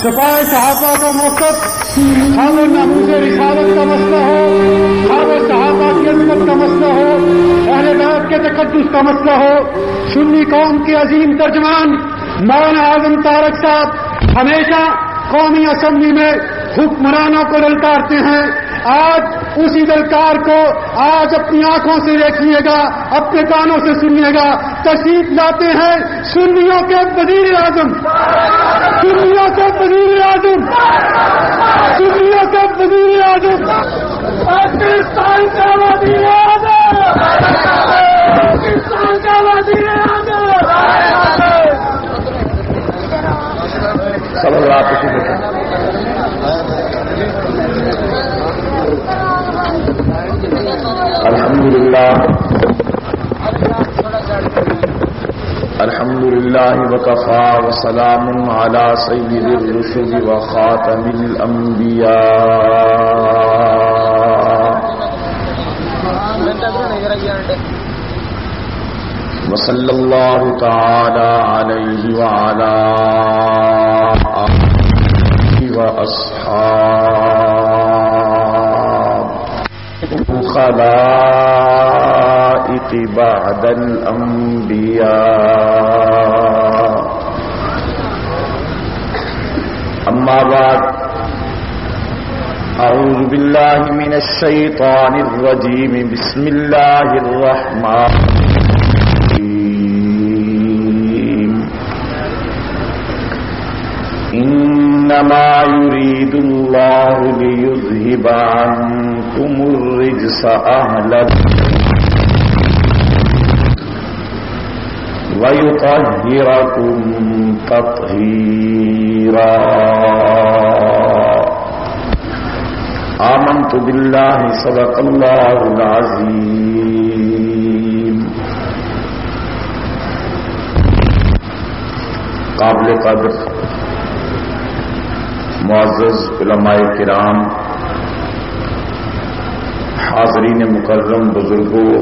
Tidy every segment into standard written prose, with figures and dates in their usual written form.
سپاہ صحابہ کا موقف، خواہ وہ ناموز رسالت کا مسئلہ ہو، خواہ وہ صحابہ کی عظمت کا مسئلہ ہو، اہل بیت کے تقدس کا مسئلہ ہو، سنی قوم کے عظیم ترجمان مولانا اعظم طارق صاحب ہمیشہ قومی اسمبلی میں حکمرانوں کو للکارتے ہیں. آج اسی للکار کو آج اپنی آنکھوں سے دیکھیے گا، اپنے کانوں سے سنیے گا. تشریف لاتے ہیں سنیوں کے وزیر اعظم، سنیوں کے وزیر اعظم، سنیوں کے وزیر اعظم، پاکستان کا وزیر اعظم، پاکستان کا وزیر اعظم. الحمدللہ وکفا وسلام علی سید الرسل وخاتم الانبیاء وصلی اللہ تعالی علیہ وعلی آلہ واصحابہ خلائق بعد الانبیاء. اما بعد، اعوذ باللہ من الشیطان الرجیم، بسم اللہ الرحمن الرحیم. انما يريد الله ليذهب عنكم الرجس اهل ويطهركم تطهيرا. آمنت بالله صدق الله العظيم. قابل قدر معزز علماء کرام، حاضرین مکرم، بزرگوں،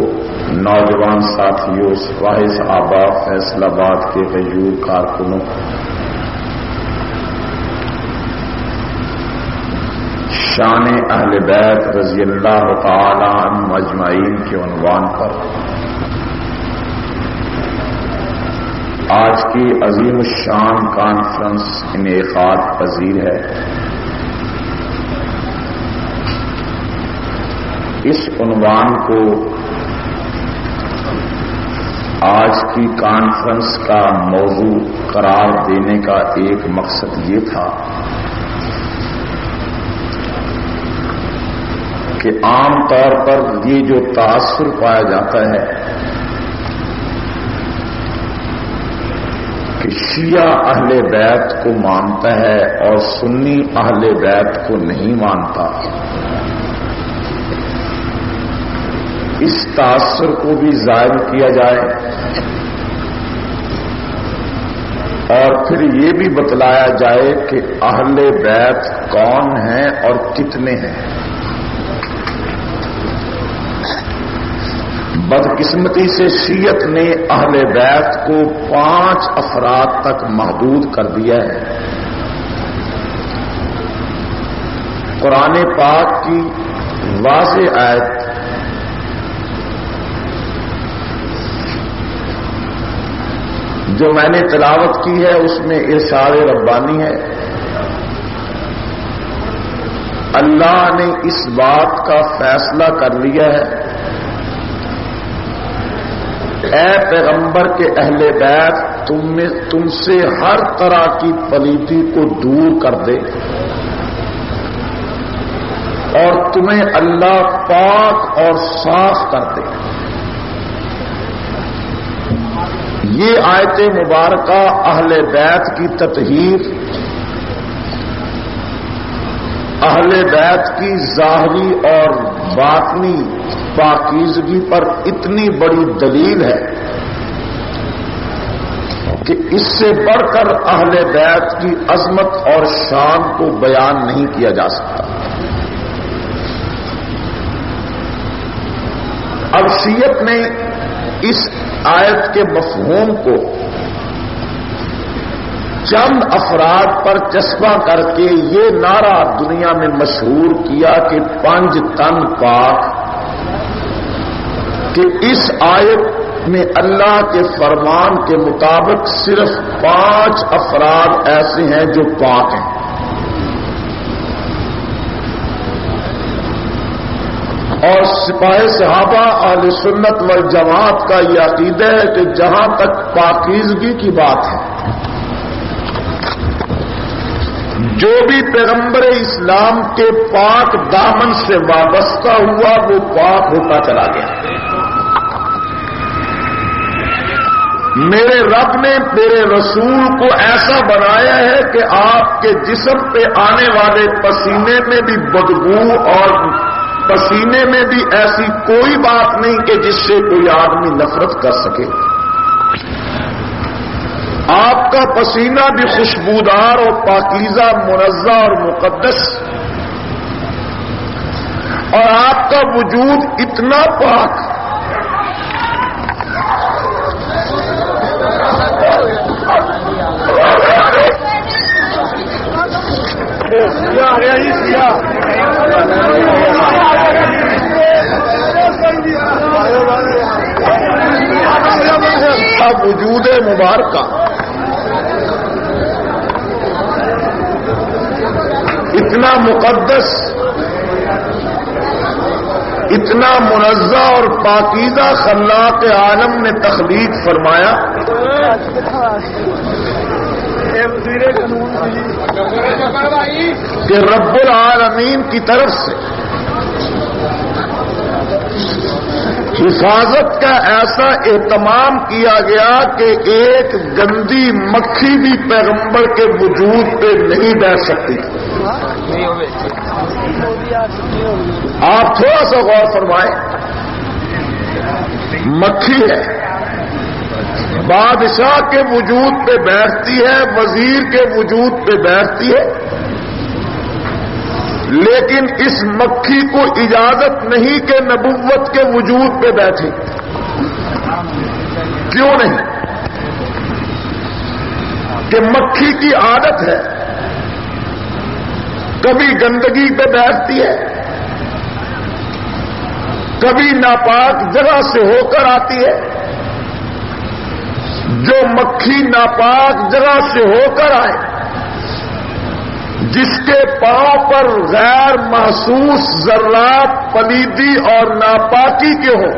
نوجوان ساتھیوں، سپاہ صحابہ، فیصل آباد کے غیور کارکنوں، شان اہل بیت رضی اللہ تعالی عنہم اجمعین کے عنوان پر آج کی عظیم الشان کانفرنس انعقاد پذیر ہے. اس عنوان کو آج کی کانفرنس کا موضوع قرار دینے کا ایک مقصد یہ تھا کہ عام طور پر یہ جو تاثر پایا جاتا ہے کہ شیعہ اہل بیت کو مانتا ہے اور سنی اہل بیت کو نہیں مانتا، اس تاثر کو بھی ظاہر کیا جائے اور پھر یہ بھی بتلایا جائے کہ اہل بیت کون ہیں اور کتنے ہیں. بدقسمتی سے شیعت نے اہل بیت کو 5 افراد تک محدود کر دیا ہے. قرآن پاک کی واضح آیت جو میں نے تلاوت کی ہے اس میں ارشاد ربانی ہے. اللہ نے اس بات کا فیصلہ کر لیا ہے اے پیغمبر کے اہل بیت تم سے ہر طرح کی پلیتی کو دور کر دے اور تمہیں اللہ پاک اور صاف کر دے. یہ آیت مبارکہ اہل بیت کی تطہیر، اہل بیت کی ظاہری اور باطنی پاکیزگی پر اتنی بڑی دلیل ہے کہ اس سے بڑھ کر اہل بیت کی عظمت اور شان کو بیان نہیں کیا جا سکتا. اب شیعت نے اس آیت کے مفہوم کو چند افراد پر چسپاں کر کے یہ نعرہ دنیا میں مشہور کیا کہ 5 تن پاک، کہ اس آیت میں اللہ کے فرمان کے مطابق صرف 5 افراد ایسے ہیں جو پاک ہیں. اور سپاہ صحابہ اہل سنت والجماعت کا یہ عقیدہ ہے کہ جہاں تک پاکیزگی کی بات ہے، جو بھی پیغمبر اسلام کے پاک دامن سے وابستہ ہوا وہ پاک ہوتا چلا گیا. میرے رب نے میرے رسول کو ایسا بنایا ہے کہ آپ کے جسم پہ آنے والے پسینے میں بھی بدبو اور پسینے میں بھی ایسی کوئی بات نہیں کہ جس سے کوئی آدمی نفرت کر سکے. آپ کا پسینہ بھی خوشبودار اور پاکیزہ، منزہ اور مقدس، اور آپ کا وجود اتنا پاک وجود مبارکہ اتنا مقدس، اتنا منزہ اور پاکیزہ خلاق عالم نے تخلیق فرمایا کہ رب العالمین کی طرف سے حفاظت کا ایسا اہتمام کیا گیا کہ ایک گندی مکھی بھی پیغمبر کے وجود پہ نہیں بیٹھ سکتی. آپ تھوڑا سا غور فرمائیں، مکھی ہے، بادشاہ کے وجود پہ بیٹھتی ہے، وزیر کے وجود پہ بیٹھتی ہے، لیکن اس مکھی کو اجازت نہیں کہ نبوت کے وجود پہ بیٹھے. کیوں نہیں؟ کہ مکھی کی عادت ہے کبھی گندگی پہ بیٹھتی ہے، کبھی ناپاک جگہ سے ہو کر آتی ہے. جو مکھی ناپاک جگہ سے ہو کر آئے، جس کے پاؤں پر غیر محسوس ذرات پلیدی اور ناپاکی کے ہوں،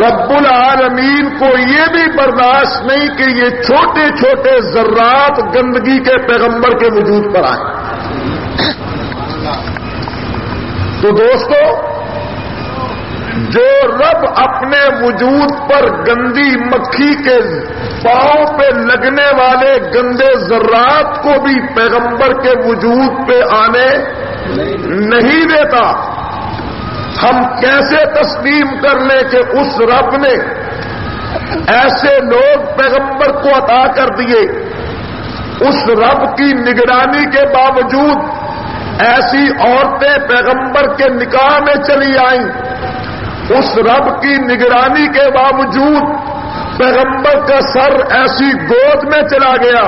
رب العالمین کو یہ بھی برداشت نہیں کہ یہ چھوٹے چھوٹے ذرات گندگی کے پیغمبر کے وجود پر آئیں. تو دوستو، جو رب اپنے وجود پر گندی مکھی کے پاؤں پہ لگنے والے گندے ذرات کو بھی پیغمبر کے وجود پہ آنے نہیں دیتا، ہم کیسے تسلیم کر لیں کہ اس رب نے ایسے لوگ پیغمبر کو عطا کر دیے، اس رب کی نگرانی کے باوجود ایسی عورتیں پیغمبر کے نکاح میں چلی آئیں، اس رب کی نگرانی کے باوجود پیغمبر کا سر ایسی گود میں چلا گیا،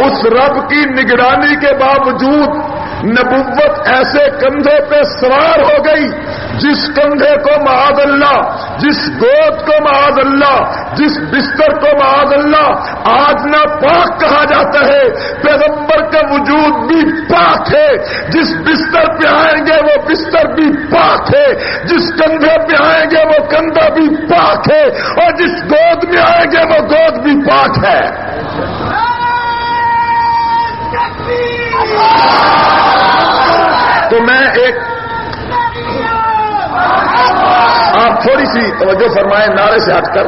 اس رب کی نگرانی کے باوجود نبوت ایسے کندھے پہ سوار ہو گئی جس کندھے کو معاذ اللہ، جس گود کو معاذ اللہ، جس بستر کو معاذ اللہ آج نہ پاک کہا جاتا ہے، پیغمبر کا وجود بھی پاک ہے. جس بستر پہ آئیں گے وہ بستر بھی پاک ہے، جس کندھے پہ آئیں گے وہ کندھا بھی پاک ہے، اور جس گود میں آئیں گے وہ گود بھی پاک ہے. تو میں ایک آپ تھوڑی سی توجہ فرمائیں، نعرے سے ہٹ کر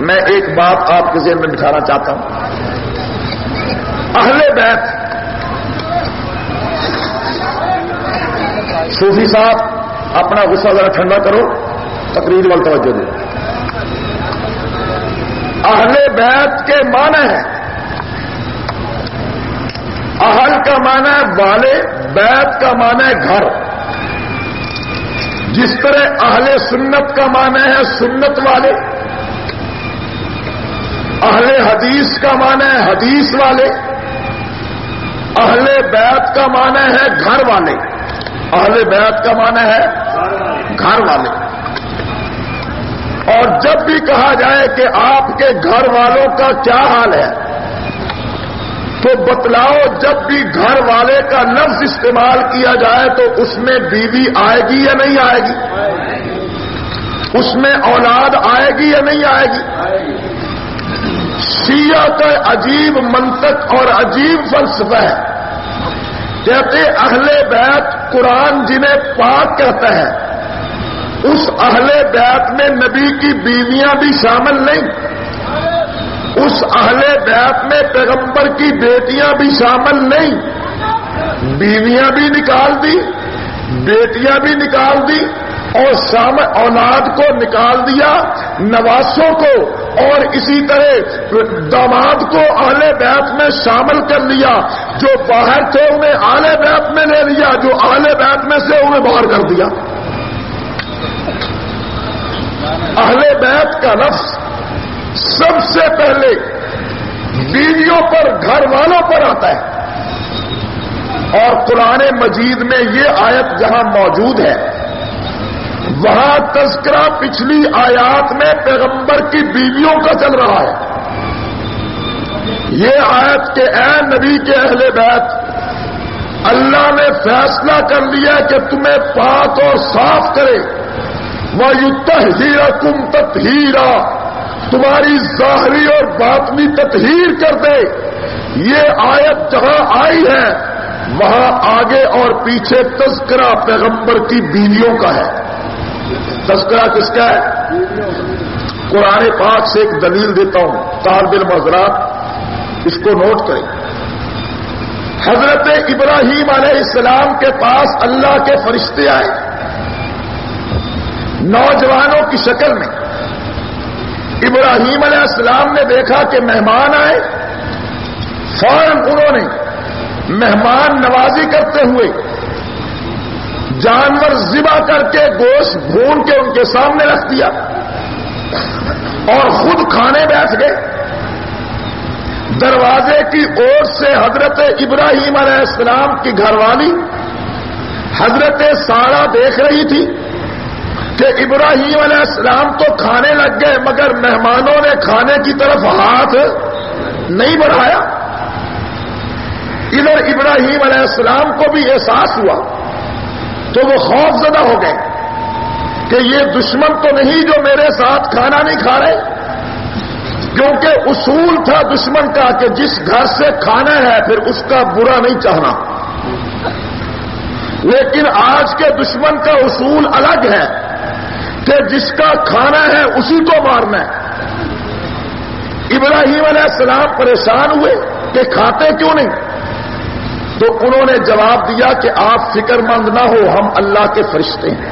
میں ایک بات آپ کے ذہن میں بٹھانا چاہتا ہوں. اہل بیت، صوفی صاحب اپنا غصہ ذرا ٹھنڈا کرو، تقریر وال توجہ دو. اہل بیت کے معنی ہے، اہل کا معنی ہے والے، بیت کا معنی ہے گھر. جس طرح اہل سنت کا معنی ہے سنت والے، اہل حدیث کا معنی ہے حدیث والے، اہل بیت کا معنی ہے گھر والے، اہل بیت کا معنی ہے گھر والے۔ اور جب بھی کہا جائے کہ آپ کے گھر والوں کا کیا حال ہے تو بتلاؤ، جب بھی گھر والے کا لفظ استعمال کیا جائے تو اس میں بیوی آئے گی یا نہیں آئے گی؟ اس میں اولاد آئے گی یا نہیں آئے گی؟ شیعہ کا عجیب منطق اور عجیب فلسفہ ہے، کہتے اہل بیت قرآن جنہیں پاک کہتا ہے، اس اہل بیت میں نبی کی بیویاں بھی شامل نہیں، اس اہل بیت میں پیغمبر کی بیٹیاں بھی شامل نہیں، بیویاں بھی نکال دی، بیٹیاں بھی نکال دی، اور اولاد کو نکال دیا، نواسوں کو اور اسی طرح داماد کو اہل بیت میں شامل کر لیا، جو باہر تھے انہیں اہل بیت میں لے لیا، جو اہل بیت میں سے انہیں باہر کر دیا۔ اہل بیت کا لفظ سب سے پہلے بیویوں پر، گھر والوں پر آتا ہے، اور قرآن مجید میں یہ آیت جہاں موجود ہے وہاں تذکرہ پچھلی آیات میں پیغمبر کی بیویوں کا چل رہا ہے۔ یہ آیت کہ اے نبی کے اہل بیت، اللہ نے فیصلہ کر لیا کہ تمہیں پاک اور صاف کرے، وَيُطَهِّرَكُمْ تَطْهِيرًا، تمہاری ظاہری اور باطنی تطہیر کر دے۔ یہ آیت جہاں آئی ہے وہاں آگے اور پیچھے تذکرہ پیغمبر کی بیویوں کا ہے۔ تذکرہ کس کا ہے؟ قرآن پاک سے ایک دلیل دیتا ہوں، طالب علم حضرات اس کو نوٹ کریں۔ حضرت ابراہیم علیہ السلام کے پاس اللہ کے فرشتے آئے نوجوانوں کی شکل میں۔ ابراہیم علیہ السلام نے دیکھا کہ مہمان آئے، فوراً انہوں نے مہمان نوازی کرتے ہوئے جانور ذبح کر کے گوشت بھون کے ان کے سامنے رکھ دیا اور خود کھانے بیٹھ گئے۔ دروازے کی اوٹ سے حضرت ابراہیم علیہ السلام کی گھر والی حضرت سارہ دیکھ رہی تھی کہ ابراہیم علیہ السلام تو کھانے لگ گئے مگر مہمانوں نے کھانے کی طرف ہاتھ نہیں بڑھایا۔ ادھر ابراہیم علیہ السلام کو بھی احساس ہوا تو وہ خوف زدہ ہو گئے کہ یہ دشمن تو نہیں جو میرے ساتھ کھانا نہیں کھا رہے، کیونکہ اصول تھا دشمن کا کہ جس گھر سے کھانا ہے پھر اس کا برا نہیں چاہنا، لیکن آج کے دشمن کا اصول الگ ہے کہ جس کا کھانا ہے اسی کو مارنا ہے۔ ابراہیم علیہ السلام پریشان ہوئے کہ کھاتے کیوں نہیں؟ تو انہوں نے جواب دیا کہ آپ فکر مند نہ ہو، ہم اللہ کے فرشتے ہیں،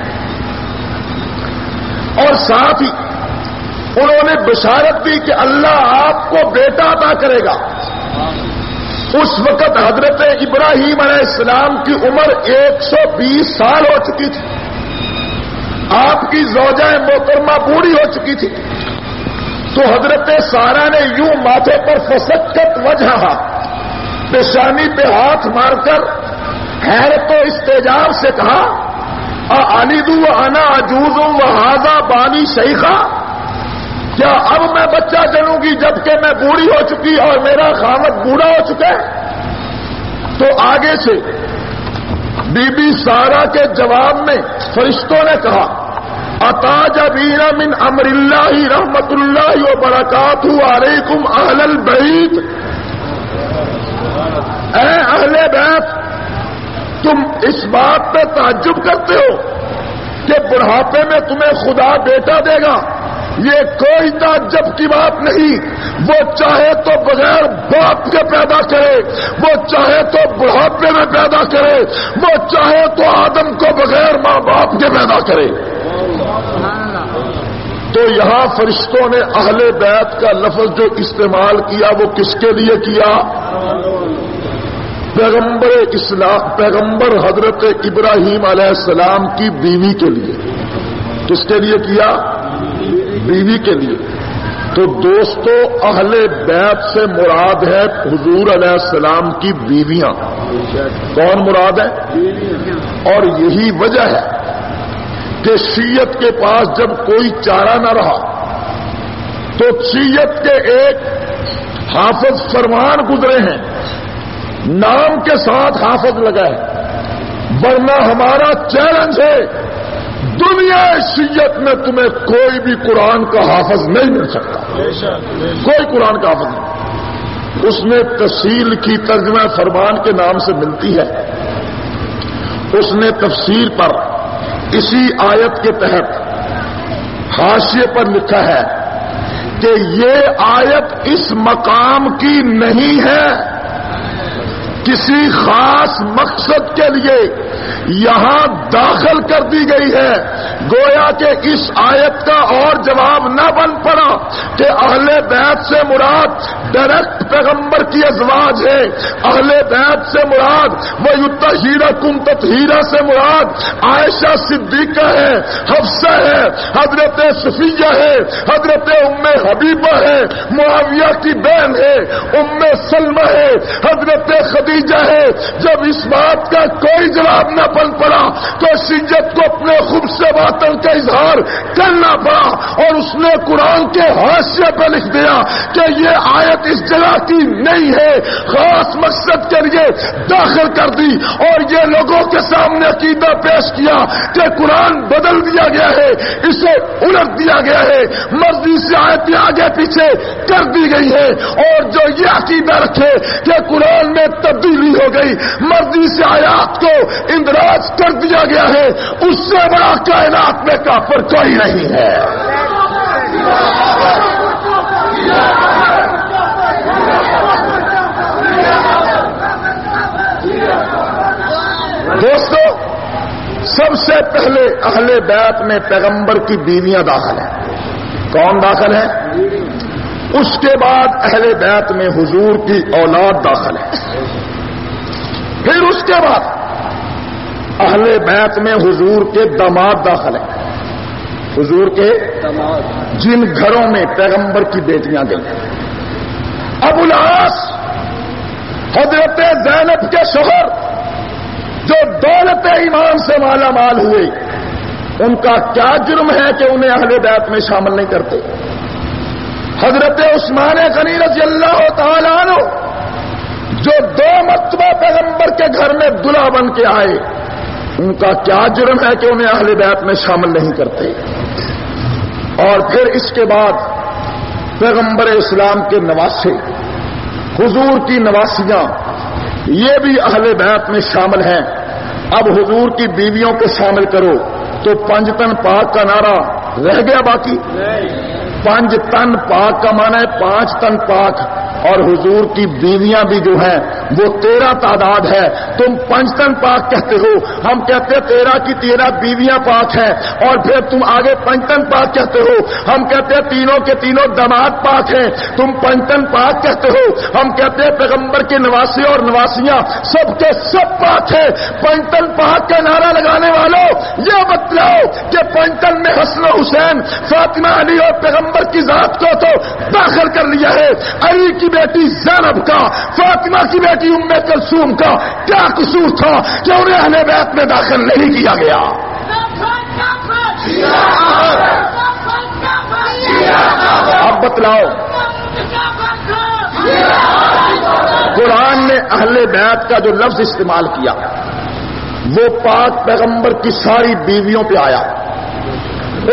اور ساتھ ہی انہوں نے بشارت دی کہ اللہ آپ کو بیٹا عطا کرے گا۔ اس وقت حضرت ابراہیم علیہ السلام کی عمر 120 سال ہو چکی تھی، آپ کی زوجہ محترمہ بوڑھی ہو چکی تھی، تو حضرت سارہ نے یوں ماتھے پر فسکت وجہہا، پیشانی پہ ہاتھ مار کر حیرت و استعجاب سے کہا اَأَلِدُ وَأَنَا عَجُوزٌ وَهَذَا بَالِي شَيْخًا، کیا اب میں بچہ جنوں گی جبکہ میں بوڑھی ہو چکی اور میرا خاوند بوڑھا ہو چکا ہے؟ تو آگے سے بی بی سارہ کے جواب میں فرشتوں نے کہا اَتَعْجَبِينَ مِنْ أَمْرِ اللَّهِ رَحْمَتُ اللَّهِ وَبَرَكَاتُهُ عَلَيْكُمْ أَهْلَ الْبَيْتِ، اے اہل بیت تم اس بات پہ تعجب کرتے ہو کہ بڑھاپے میں تمہیں خدا بیٹا دے گا؟ یہ کوئی تعجب کی بات نہیں، وہ چاہے تو بغیر باپ کے پیدا کرے، وہ چاہے تو بڑھاپے میں پیدا کرے، وہ چاہے تو آدم کو بغیر ماں باپ کے پیدا کرے۔ تو یہاں فرشتوں نے اہل بیت کا لفظ جو استعمال کیا وہ کس کے لیے کیا؟ پیغمبر حضرت ابراہیم علیہ السلام کی بیوی کے لیے۔ کس کے لیے کیا؟ بیوی کے لیے۔ تو تو دوستو اہل بیت سے مراد ہے حضور علیہ السلام کی بیویاں. کون مراد ہے؟ اور یہی وجہ ہے کہ شیعت کے پاس جب کوئی چارہ نہ رہا تو شیعت کے ایک حافظ فرمان گزرے ہیں، نام کے ساتھ حافظ لگا ہے، ورنہ ہمارا چیلنج ہے دنیا شیعت میں تمہیں کوئی بھی قرآن کا حافظ نہیں مل سکتا، کوئی قرآن کا حافظ نہیں. اس نے تفسیر کی ترجمہ فرمان کے نام سے ملتی ہے. اس نے تفسیر پر اسی آیت کے تحت حاشیے پر لکھا ہے کہ یہ آیت اس مقام کی نہیں ہے، کسی خاص مقصد کے لیے یہاں داخل کر دی گئی ہے. گویا کہ اس آیت کا اور جواب نہ بن پڑا کہ اہل بیت سے مراد ڈائریکٹ پیغمبر کی ازواج ہے، اہل بیت سے مراد وہ یطہرکم تطہیرا سے مراد عائشہ صدیقہ ہے، حفصہ ہے، حضرت صفیہ ہے، حضرت ام حبیبہ ہے، معاویہ کی بہن ہے، ام سلمہ ہے، حضرت خدیجہ ہے. جب اس بات کا کوئی جواب نہ بن پڑا تو شیعت کو اپنے خود سے باطن کا اظہار کرنا پڑا اور اس نے قرآن کے حاشیے پہ لکھ دیا کہ یہ آیت اس جگہ کی نہیں ہے، خاص مقصد کے لیے داخل کر دی اور یہ لوگوں کے سامنے عقیدہ پیش کیا کہ قرآن بدل دیا گیا ہے، اسے الٹ دیا گیا ہے، مرضی سے آیتیں آگے پیچھے کر دی گئی ہے. اور جو یہ عقیدہ رکھے کہ قرآن میں تبدیلی ہو گئی، مرضی سے آیات کو اندراج کر دیا گیا ہے، اس سے بڑا کائنات میں کافر کوئی نہیں ہے. دوستو سب سے پہلے اہل بیت میں پیغمبر کی بیویاں داخل ہیں. کون داخل ہے؟ اس کے بعد اہل بیت میں حضور کی اولاد داخل ہے. پھر اس کے بعد اہل بیت میں حضور کے داماد داخل ہیں. حضور کے جن گھروں میں پیغمبر کی بیٹیاں گئی. ابو العاص حضرت زینب کے شوہر جو دولت ایمان سے مالا مال ہوئے، ان کا کیا جرم ہے کہ انہیں اہل بیت میں شامل نہیں کرتے؟ حضرت عثمان غنی رضی اللہ تعالیٰ عنہ جو 2 مرتبہ پیغمبر کے گھر میں دلہا بن کے آئے، ان کا کیا جرم ہے کہ انہیں اہل بیت میں شامل نہیں کرتے؟ اور پھر اس کے بعد پیغمبر اسلام کے نواسے، حضور کی نواسیاں، یہ بھی اہل بیت میں شامل ہیں. اب حضور کی بیویوں کو شامل کرو تو 5 تن پاک کا نعرہ رہ گیا باقی؟ 5 تن پاک کا معنی ہے 5 تن پاک، اور حضور کی بیویاں بھی جو ہیں وہ 13 تعداد ہے. تم 5 تن پاک کہتے ہو، ہم کہتے ہیں 13 کی 13 بیویاں پاک ہیں، اور پھر تم آگے 5 تن پاک کہتے ہو، ہم کہتے ہیں تینوں کے تینوں داماد پاک ہیں. تم 5 تن پاک کہتے ہو، ہم کہتے ہیں پیغمبر کے نواسے اور نواسیاں سب کے سب پاک ہیں. 5 تن پاک کا نعرہ لگانے والوں یہ بتلاؤ کہ 5 تن میں حسن و حسین، فاطمہ، علی اور پیغمبر کی ذات کو تو داخل کر لیا ہے، علی کی بیٹی زینب کا، فاطمہ کی بیٹی ام کلثوم کا کیا قصور تھا کہ انہیں اہل بیت میں داخل نہیں کیا گیا؟ اب بتلاؤ. قرآن نے اہل بیت کا جو لفظ استعمال کیا وہ پاک پیغمبر کی ساری بیویوں پہ آیا.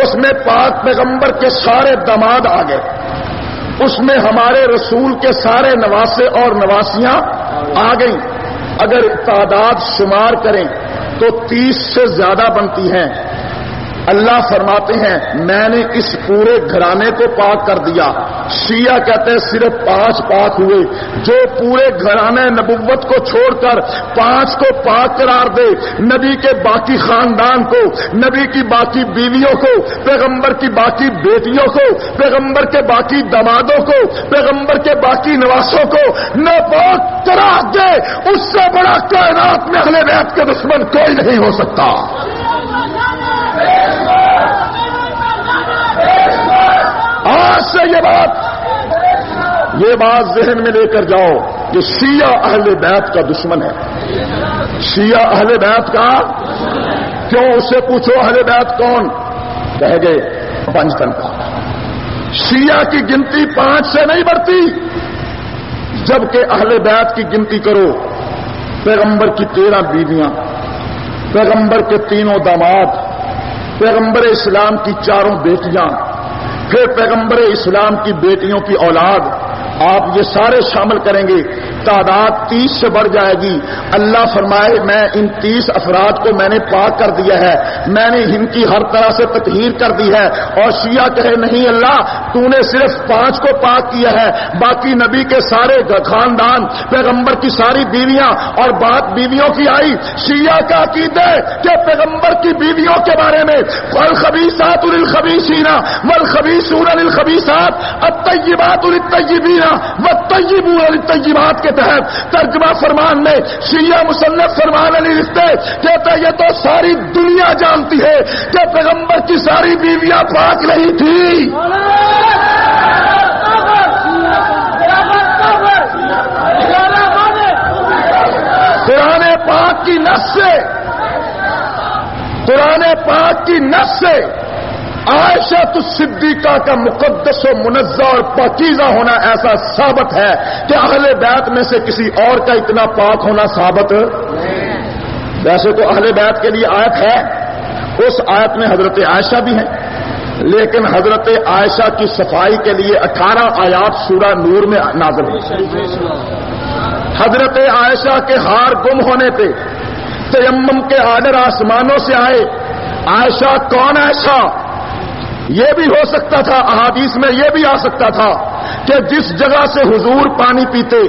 اس میں پاک پیغمبر کے سارے داماد آ گئے، اس میں ہمارے رسول کے سارے نواسے اور نواسیاں آ گئیں. اگر تعداد شمار کریں تو 30 سے زیادہ بنتی ہیں. اللہ فرماتے ہیں میں نے اس پورے گھرانے کو پاک کر دیا. شیعہ کہتے ہیں صرف 5 پاک ہوئے. جو پورے گھرانے نبوت کو چھوڑ کر 5 کو پاک قرار دے، نبی کے باقی خاندان کو، نبی کی باقی بیویوں کو، پیغمبر کی باقی بیٹیوں کو، پیغمبر کے باقی دامادوں کو، پیغمبر کے باقی نواسوں کو ناپاک قرار دے، اس سے بڑا کائنات میں اہل بیت کے دشمن کوئی نہیں ہو سکتا. آج سے یہ بات ذہن میں لے کر جاؤ کہ شیعہ اہل بیت کا دشمن ہے. شیعہ اہل بیت کا کیوں؟ اس سے پوچھو اہل بیت کون؟ کہہ گئے 5 تن کا. شیعہ کی گنتی 5 سے نہیں بڑھتی، جبکہ اہل بیت کی گنتی کرو. پیغمبر کی 13 بیویاں، پیغمبر کے 3 داماد، پیغمبر اسلام کی 4 بیٹیاں، پھر پیغمبر اسلام کی بیٹیوں کی اولاد، آپ یہ سارے شامل کریں گے تعداد 30 سے بڑھ جائے گی. اللہ فرمائے میں ان 30 افراد کو میں نے پاک کر دیا ہے، میں نے ان کی ہر طرح سے تطہیر کر دی ہے. اور شیعہ کہے نہیں اللہ تو نے صرف 5 کو پاک کیا ہے، باقی نبی کے سارے خاندان، پیغمبر کی ساری بیویاں اور بات بیویوں کی آئی. شیعہ کا عقیدہ ہے کہ پیغمبر کی بیویوں کے بارے میں والخبیثات للخبیثین والخبیثون للخبیثات الطیبات للطیبین والطیبون للطیبات کے تحت ترجمہ فرمان میں شیعہ مصنف فرمان علی لکھتے کہتا ہے یہ تو ساری دنیا جانتی ہے کہ پیغمبر کی ساری بیویاں پاک نہیں تھی. قرآن پاک کی نص سے عائشہ الصدیقہ کا مقدس و منزہ اور پاکیزہ ہونا ایسا ثابت ہے کہ اہل بیت میں سے کسی اور کا اتنا پاک ہونا ثابت. ویسے تو اہل بیت کے لیے آیت ہے، اس آیت میں حضرت عائشہ بھی ہیں، لیکن حضرت عائشہ کی صفائی کے لیے 18 آیات سورہ نور میں نازل ہوئی. حضرت عائشہ کے ہار گم ہونے پہ تیمم کے آرڈر آسمانوں سے آئے. عائشہ کون عائشہ؟ یہ بھی ہو سکتا تھا، احادیث میں یہ بھی آ سکتا تھا کہ جس جگہ سے حضور پانی پیتے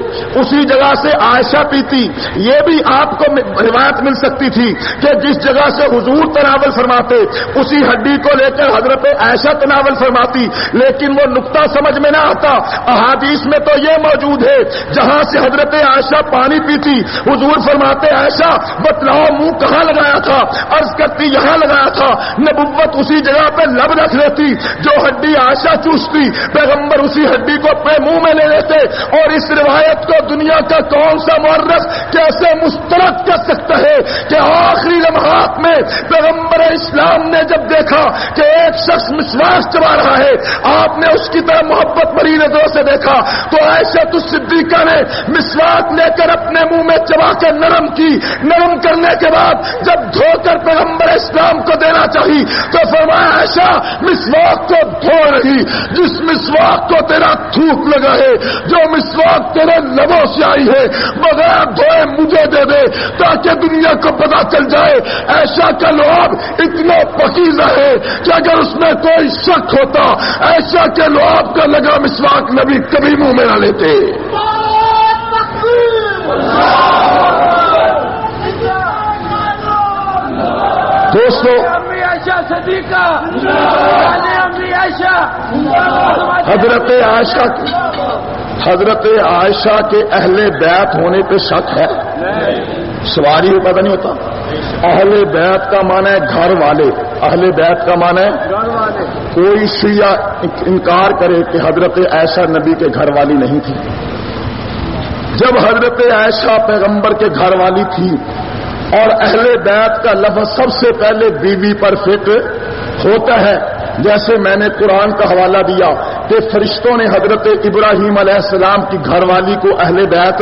اسی جگہ سے عائشہ پیتی. یہ بھی آپ کو روایت مل سکتی تھی کہ جس جگہ سے حضور تناول فرماتے اسی ہڈی کو لے کر حضرت عائشہ تناول فرماتی. لیکن وہ نقطہ سمجھ میں نہ آتا. احادیث میں تو یہ موجود ہے جہاں سے حضرت عائشہ پانی پیتی حضور فرماتے عائشہ بتلاؤ منہ کہاں لگایا تھا؟ عرض کرتی یہاں لگایا تھا. نبوت اسی جگہ پہ لب رکھ لیتی، جو ہڈی عائشہ چوستی پیغمبر اسی ہڈی کو اپنے منہ میں لے لیتے. اور اس روایت کو دنیا کا کون سا مورخ کیسے مسترد کر سکتا ہے کہ آخری لمحات میں پیغمبر اسلام نے جب دیکھا کہ ایک شخص مسواک چبا رہا ہے، آپ نے اس کی طرف محبت بھری نظروں سے دیکھا تو عائشہ الصدیقہ نے مسواک لے کر اپنے منہ میں چبا کے نرم کی. نرم کرنے کے بعد جب دھو کر پیغمبر اسلام کو دینا چاہی تو فرمایا عائشہ مسواک کو دھو رہی، جس مسواک کو تیرا تھوک لگا ہے، جو مسواک تیرے لبوں سے آئی ہے، بغیر دھوئے مجھے دے دے تاکہ دنیا کو پتا چل جائے عائشہ کا لعاب اتنا پاکیزہ ہے کہ اگر اس میں کوئی شک ہوتا عائشہ کے لعاب کا لگا مسواک نبی کبھی منہ میں نہ لیتے. دوستو حضرت عائشہ کے اہل بیت ہونے پہ شک ہے؟ سواری ہو پتہ نہیں ہوتا. اہل بیت کا معنی ہے گھر والے، اہل بیت کا معنی ہے کوئی شیعہ انکار کرے کہ حضرت عائشہ نبی کے گھر والی نہیں تھی. جب حضرت عائشہ پیغمبر کے گھر والی تھی اور اہل بیت کا لفظ سب سے پہلے بیوی پر فٹ ہوتا ہے، جیسے میں نے قرآن کا حوالہ دیا کہ فرشتوں نے حضرت ابراہیم علیہ السلام کی گھر والی کو اہل بیت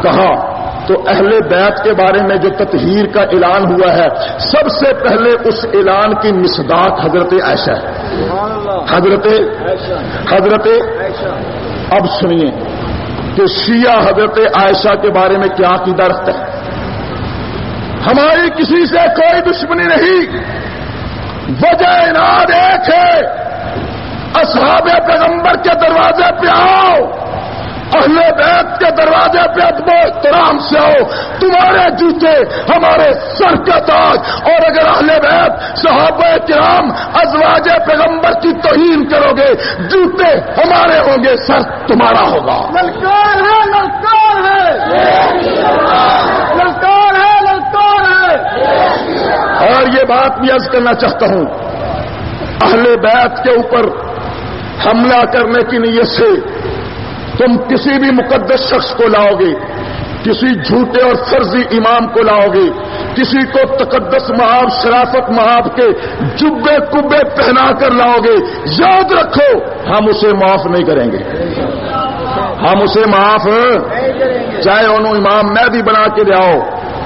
کہا، تو اہل بیت کے بارے میں جو تطہیر کا اعلان ہوا ہے سب سے پہلے اس اعلان کی مصداق حضرت عائشہ ہے. حضرت اب سنیے کہ شیعہ حضرت عائشہ کے بارے میں کیا عقیدہ رکھتا ہے. ہماری کسی سے کوئی دشمنی نہیں، وجہ اناد ایک ہے، اصحاب پیغمبر کے دروازے پہ آؤ، اہل بیت کے دروازے پہ ادب و احترام سے آؤ، تمہارے جوتے ہمارے سر کا تاج. اور اگر اہل بیت صحابہ کرام ازواج پیغمبر کی توہین کرو گے جوتے ہمارے ہوں گے، سر تمہارا ہوگا. للکار ہے، للکار ہے، للکار ہے، للکار ہے. اور یہ بات بھی عرض کرنا چاہتا ہوں، اہل بیت کے اوپر حملہ کرنے کی نیت سے تم کسی بھی مقدس شخص کو لاؤ گے، کسی جھوٹے اور فرضی امام کو لاؤ گے، کسی کو تقدس محاب شرافت محاب کے جبے کبے پہنا کر لاؤ گے، یاد رکھو ہم اسے معاف نہیں کریں گے، ہم اسے معاف، چاہے انہوں امام مہدی بنا کے لے آؤ،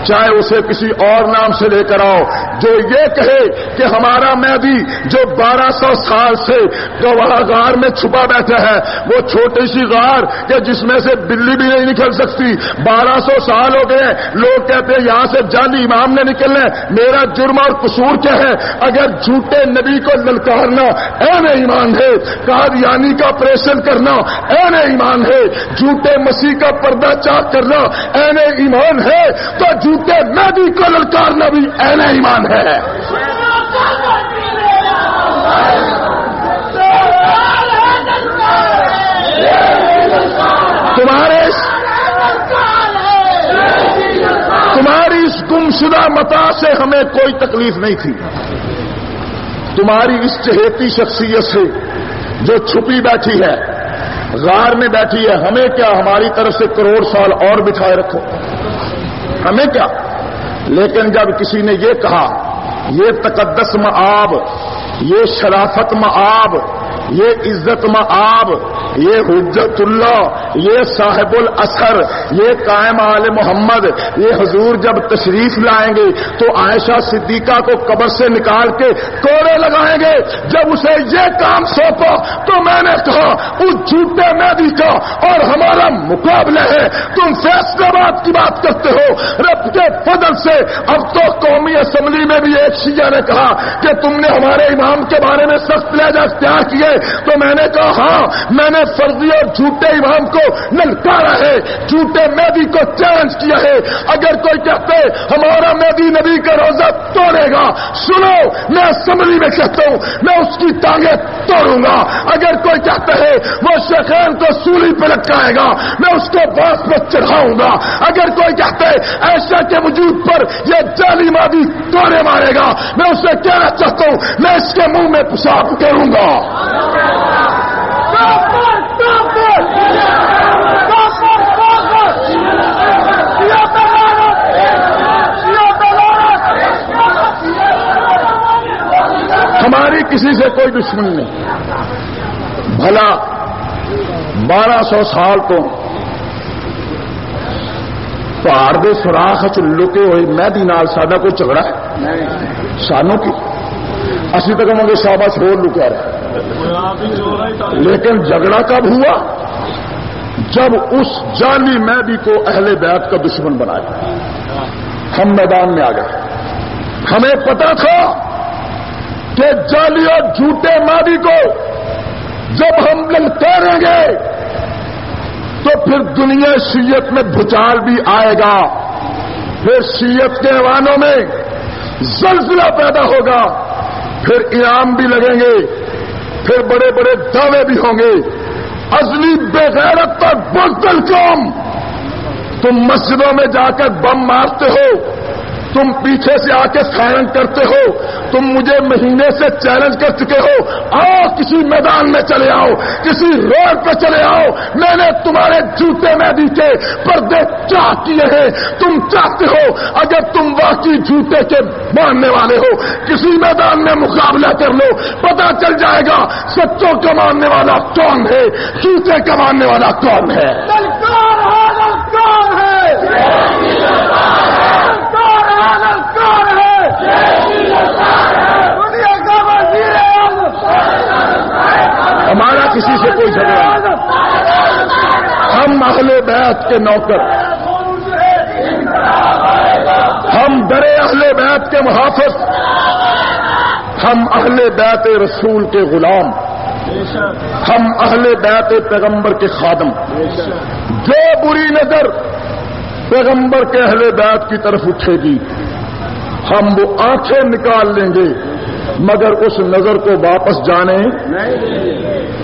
چاہے اسے کسی اور نام سے لے کر آؤ، جو یہ کہے کہ ہمارا مہدی جو 1200 سال سے گواہ غار میں چھپا بیٹھا ہے، وہ چھوٹی سی غار کہ جس میں سے بلی بھی نہیں نکل سکتی، 1200 سال ہو گئے، لوگ کہتے ہیں یہاں سے جعلی امام نے نکلنا، میرا جرم اور قصور کیا ہے؟ اگر جھوٹے نبی کو للکارنا عین ایمان ہے، قادیانی کا آپریشن کرنا عین ایمان ہے، جھوٹے مسیح کا پردہ چاک کرنا عین ایمان ہے، تو جھوٹے مہدی کو للکارنا بھی عین ایمان ہے۔ تمہاری اس گمشدہ متاع سے ہمیں کوئی تکلیف نہیں تھی، تمہاری اس چہیتی شخصیت سے جو چھپی بیٹھی ہے، غار میں بیٹھی ہے، ہمیں کیا؟ ہماری طرف سے کروڑ سال اور بٹھائے رکھو، ہمیں کیا؟ لیکن جب کسی نے یہ کہا یہ تقدس مآب، یہ شرافت مآب، یہ عزت مآب، یہ حجت اللہ، یہ صاحب الاثر، یہ قائم آل محمد، یہ حضور جب تشریف لائیں گے تو عائشہ صدیقہ کو قبر سے نکال کے کوڑے لگائیں گے، جب اسے یہ کام سونپا تو میں نے کہا اس جھوٹے مہدی کا اور ہمارا مقابلہ ہے، تم فیصلہ باد کی بات کرتے ہو، رب کے فضل سے اب تو قومی اسمبلی میں بھی ایک شیعہ نے کہا کہ تم نے ہمارے امام کے بارے میں سخت لہجہ اختیار کیے، تو میں نے کہا ہاں، میں نے فرضی اور جھوٹے امام کو للکارا ہے، جھوٹے مہدی کو چیلنج کیا ہے، اگر کوئی کہتے ہمارا مہدی نبی کا روزہ توڑے گا، سنو میں اسمبلی میں کہتا ہوں میں اس کی ٹانگیں توڑوں گا، اگر کوئی کہتا ہے وہ شیخین کو سولی پہ لٹکائے گا میں اس کو باس پر چڑھاؤں گا، اگر کوئی کہتا ہے عائشہ کے وجود پر یہ جعلی مہدی توڑے مارے گا، میں اسے کہنا چاہتا ہوں میں اس کے منہ میں پیشاب کروں گا۔ ہماری کسی سے کوئی دشمنی نہیں، بھلا 1200 سال تو پہاڑ دے سوراخ چ لکے ہوئے مہدی نال ساڈا کوئی جھگڑا ہے؟ سانوں کی اسی تک ہوں گے شاباش ہو لکا رہے، لیکن جھگڑا کب ہوا؟ جب اس جعلی مہدی کو اہل بیت کا دشمن بنایا، ہم میدان میں آ گئے، ہمیں پتا تھا کہ جعلی اور جھوٹے مہدی کو جب ہم للکاریں گے تو پھر دنیا شیعت میں بھوچال بھی آئے گا، پھر شیعت کے ایوانوں میں زلزلہ پیدا ہوگا، پھر انعام بھی لگیں گے، پھر بڑے بڑے دعوے بھی ہوں گے۔ ازلی بے غیرت اور بزدل قوم، تم مسجدوں میں جا کر بم مارتے ہو، تم پیچھے سے آ کے فائرنگ کرتے ہو، تم مجھے مہینے سے چیلنج کر چکے ہو، آؤ کسی میدان میں چلے آؤ، کسی روڈ پہ چلے آؤ، میں نے تمہارے جھوٹے مہدی کے پردے چاک کیے ہیں، تم چاہتے ہو اگر تم واقعی جھوٹے کے ماننے والے ہو کسی میدان میں مقابلہ کر لو، پتہ چل جائے گا سچوں کا ماننے والا کون ہے، جھوٹے کا ماننے والا کون ہے۔ ہمارا کسی سے کوئی جھگڑا نہیں، ہم اہل بیت کے نوکر، ہم در اہل بیت کے محافظ، ہم اہل بیت رسول کے غلام، ہم اہل بیت پیغمبر کے خادم۔ جو بری نظر پیغمبر کے اہل بیت کی طرف اٹھے گی ہم وہ آنکھیں نکال لیں گے، مگر اس نظر کو واپس جانے،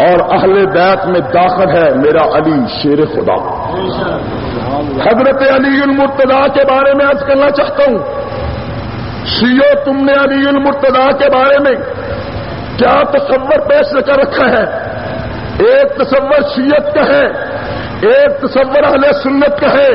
اور اہل بیت میں داخل ہے میرا علی شیر خدا۔ حضرت علی المرتضیٰ کے بارے میں عرض کرنا چاہتا ہوں، شیعو تم نے علی المرتضیٰ کے بارے میں کیا تصور پیش کر رکھا ہے؟ ایک تصور شیعت کا ہے، ایک تصور اہل سنت کا ہے۔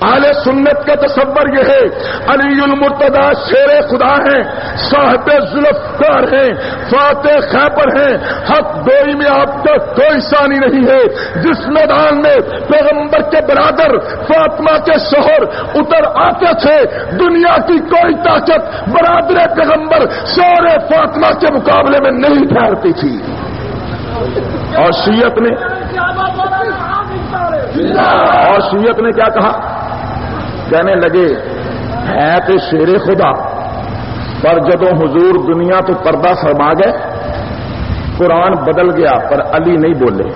اہل سنت کا تصور یہ ہے علی المرتضی شیر خدا ہیں، صاحب ذوالفقار ہیں، فاتح خیبر ہیں، حق دوئی میں آپ کا کوئی ثانی نہیں ہے۔ جس میدان میں پیغمبر کے برادر فاطمہ کے شوہر اتر آتے تھے، دنیا کی کوئی طاقت برادر پیغمبر شوہر فاطمہ کے مقابلے میں نہیں ٹھہرتی تھی۔ اور شیعت نے کیا کہا؟ کہنے لگے ہے تو شیر خدا، پر جدوں حضور دنیا تو پردہ فرما گئے، قرآن بدل گیا پر علی نہیں بولے۔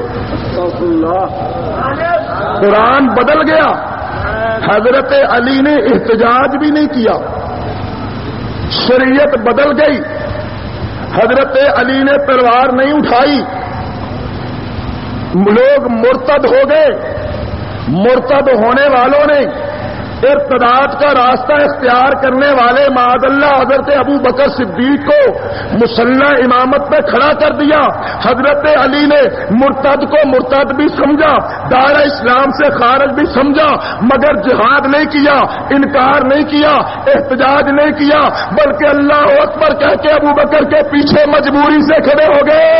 قرآن بدل گیا، حضرت علی نے احتجاج بھی نہیں کیا، شریعت بدل گئی، حضرت علی نے تلوار نہیں اٹھائی، لوگ مرتد ہو گئے۔ مرتد ہونے والوں نے ارتداد کا راستہ اختیار کرنے والے معاذ اللہ حضرت ابو بکر صدیق کو مسلح امامت پہ کھڑا کر دیا۔ حضرت علی نے مرتد کو مرتد بھی سمجھا، دائرہ اسلام سے خارج بھی سمجھا، مگر جہاد نہیں کیا، انکار نہیں کیا، احتجاج نہیں کیا، بلکہ اللہ اکبر کہہ کے ابو بکر کے پیچھے مجبوری سے کھڑے ہو گئے۔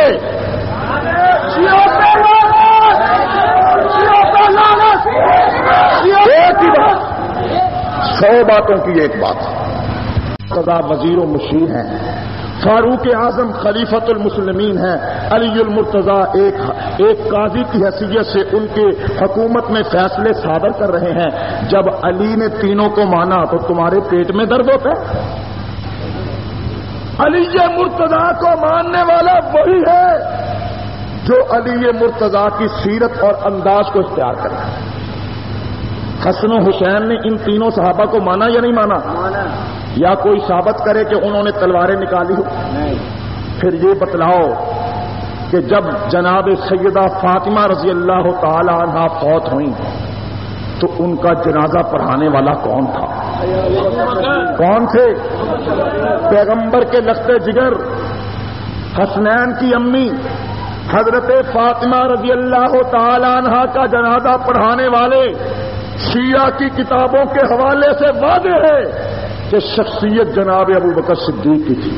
ایک ہی بات، 100 باتوں کی ایک بات۔ قضا وزیر و مشیر ہیں، فاروق اعظم خلیفۃ المسلمین ہیں، علی المرتضی ایک قاضی کی حیثیت سے ان کے حکومت میں فیصلے صادر کر رہے ہیں۔ جب علی نے تینوں کو مانا تو تمہارے پیٹ میں درد ہوتا ہے؟ علی مرتضی کو ماننے والا وہی ہے جو علی مرتضی کی سیرت اور انداز کو اختیار کرے۔ حسن و حسین نے ان تینوں صحابہ کو مانا یا نہیں مانا؟ یا کوئی ثابت کرے کہ انہوں نے تلواریں نکالی ہو؟ پھر یہ بتلاؤ کہ جب جناب سیدہ فاطمہ رضی اللہ تعالی عنہا فوت ہوئیں تو ان کا جنازہ پڑھانے والا کون تھا؟ کون تھے؟ پیغمبر کے لخت جگر حسنین کی امی حضرت فاطمہ رضی اللہ تعالی عنہا کا جنازہ پڑھانے والے شیعہ کی کتابوں کے حوالے سے واضح ہے کہ شخصیت جناب ابو بکر صدیق کی تھی۔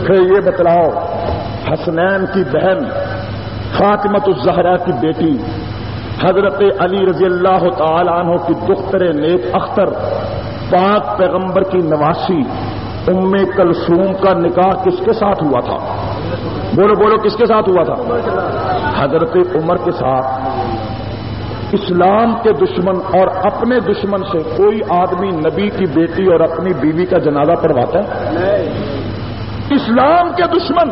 پھر یہ بتلاؤ حسنین کی بہن فاطمۃ الزہرا کی بیٹی حضرت علی رضی اللہ تعالی عنہ کی دختر نیک اختر پاک پیغمبر کی نواسی ام کلثوم کا نکاح کس کے ساتھ ہوا تھا؟ بولو بولو، کس کے ساتھ ہوا تھا؟ حضرت عمر کے ساتھ۔ اسلام کے دشمن اور اپنے دشمن سے کوئی آدمی نبی کی بیٹی اور اپنی بیوی کا جنازہ پڑھواتا ہے؟ اسلام کے دشمن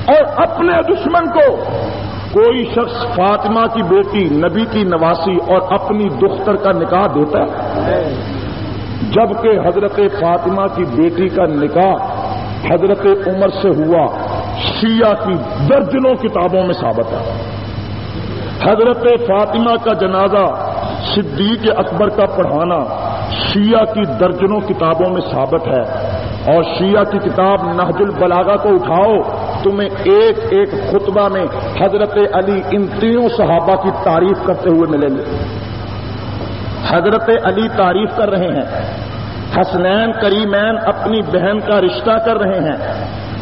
اور اپنے دشمن کو کوئی شخص فاطمہ کی بیٹی نبی کی نواسی اور اپنی دختر کا نکاح دیتا ہے؟ جبکہ حضرت فاطمہ کی بیٹی کا نکاح حضرت عمر سے ہوا، شیعہ کی درجنوں کتابوں میں ثابت ہے۔ حضرت فاطمہ کا جنازہ صدیق اکبر کا پڑھانا شیعہ کی درجنوں کتابوں میں ثابت ہے۔ اور شیعہ کی کتاب نہج البلاغہ کو اٹھاؤ، تمہیں ایک ایک خطبہ میں حضرت علی ان تینوں صحابہ کی تعریف کرتے ہوئے ملیں گے۔ حضرت علی تعریف کر رہے ہیں، حسنین کریمین اپنی بہن کا رشتہ کر رہے ہیں،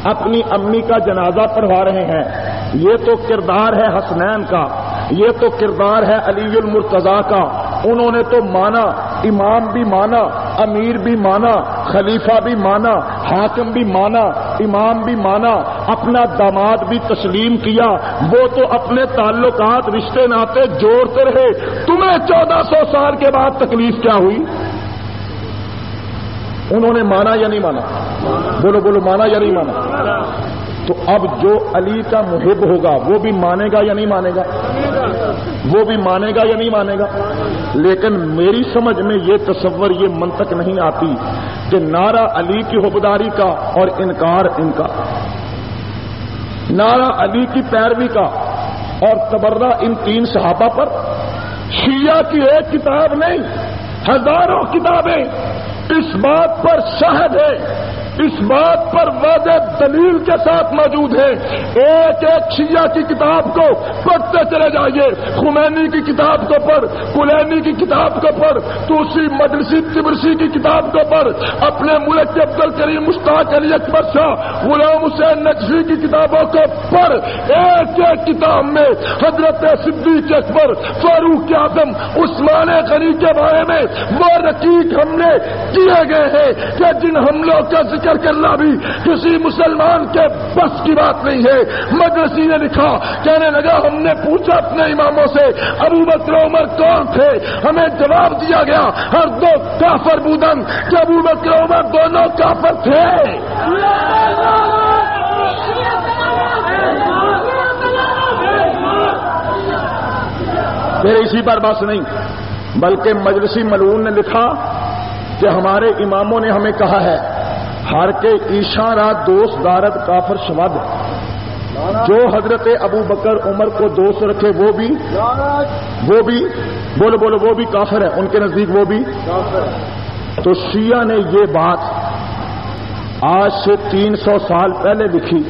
اپنی امی کا جنازہ پڑھوا رہے ہیں۔ یہ تو کردار ہے حسنین کا، یہ تو کردار ہے علی المرتضی کا۔ انہوں نے تو مانا، امام بھی مانا، امیر بھی مانا، خلیفہ بھی مانا، حاکم بھی مانا، امام بھی مانا، اپنا داماد بھی تسلیم کیا۔ وہ تو اپنے تعلقات رشتے ناطے جوڑتے رہے۔ تمہیں 1400 سال کے بعد تکلیف کیا ہوئی؟ انہوں نے مانا یا نہیں مانا؟ بولو بولو، مانا یا نہیں مانا؟ تو اب جو علی کا محب ہوگا وہ بھی مانے گا یا نہیں مانے گا؟ وہ بھی مانے گا یا نہیں مانے گا؟ لیکن میری سمجھ میں یہ تصور، یہ منطق نہیں آتی کہ نعرہ علی کی حبداری کا اور انکار ان کا، نعرہ علی کی پیروی کا اور تبرہ ان تین صحابہ پر۔ شیعہ کی ایک کتاب نہیں، ہزاروں کتابیں اس بات پر شاہد ہے اس بات پر واضح دلیل کے ساتھ موجود ہیں. ایک ایک شیعہ کی کتاب کو پڑھتے چلے جائیے. خمینی کی کتاب کو پڑھ, کلینی کی کتاب کو پڑھ, توسی مدرسی تبرسی کی کتاب کو پڑھ, اپنے ملک کے عبد الکریم مشتاق علی اکبر شاہ غلام حسین نقشی کی کتابوں کو پڑھ. ایک ایک کتاب میں حضرت صدیق اکبر, فاروق اعظم, عثمان غنی کے بارے میں وہ رقیق حملے کیے گئے ہیں کہ جن حملوں کا ذکر کرنا بھی کسی مسلمان کے بس کی بات نہیں ہے. مدرسی نے لکھا, کہنے لگا ہم نے پوچھا اپنے اماموں سے ابو بکر عمر کون تھے, ہمیں جواب دیا گیا ہر دو کافر بودن کہ ابو بکر عمر دونوں کافر تھے. پھر اسی پر بس نہیں, بلکہ مجلسی ملعون نے لکھا کہ ہمارے اماموں نے ہمیں کہا ہے ہر کے ایشاں رات دوست دارد کافر شود. جو حضرت ابو بکر عمر کو دوست رکھے وہ بھی بولو وہ بھی کافر ہے, ان کے نزدیک وہ بھی. تو شیعہ نے یہ بات آج سے 300 سال پہلے لکھی